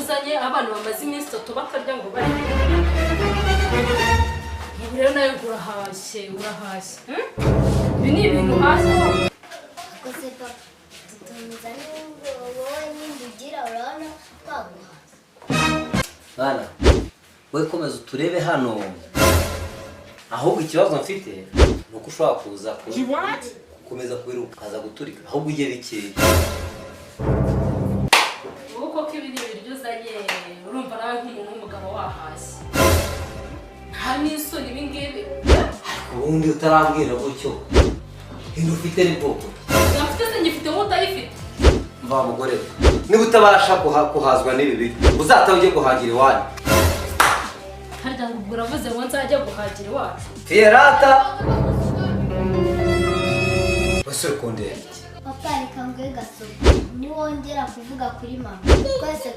uzanye abana bamaze iminsi 3 bakarya ngo bari ubu rero nayo urahashye ibi ni ibintu hasi kose papa tutumuzane wowe n'indugira urabona twaguha bana we komeza uturebe hano ahubwo ikibazo mfite nuko ushobora kuza komeza kwiruka kaza guturika ahubwo ujye bikeye uko kibi ni ibiryo uzanye urumva nawe nk'umuntu w'umugabo wahashye nta n'isoni ibi ngibi ubundi utarambwira gutyo ibintu ufite ni bwoko nafite se ngifite nk'utayifite mva mugore niba utabasha kuhazwa n'ibi biryo uzataha ujye guhagira iwanyu harya ngo uravuze ngo nzajya guhagira iwacu Fierata basore kondera papa reka mbwe gasopo niwongera kuvuga kuri mama twese